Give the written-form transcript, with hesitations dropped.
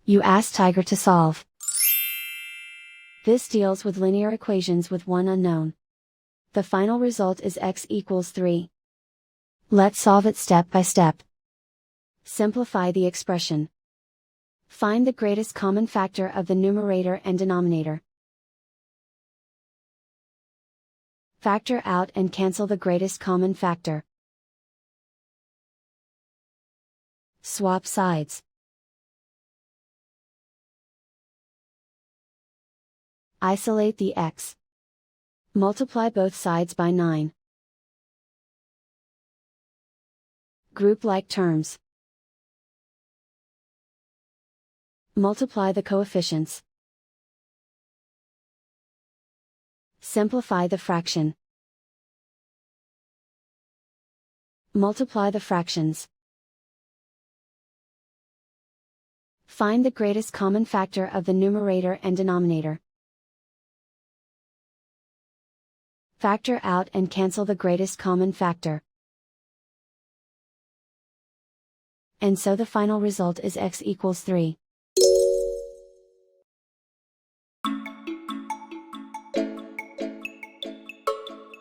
You ask Tiger to solve. This deals with linear equations with one unknown. The final result is x equals 3. Let's solve it step by step. Simplify the expression. Find the greatest common factor of the numerator and denominator. Factor out and cancel the greatest common factor. Swap sides. Isolate the x. Multiply both sides by 9. Group like terms. Multiply the coefficients. Simplify the fraction. Multiply the fractions. Find the greatest common factor of the numerator and denominator. Factor out and cancel the greatest common factor. And so the final result is x equals 3.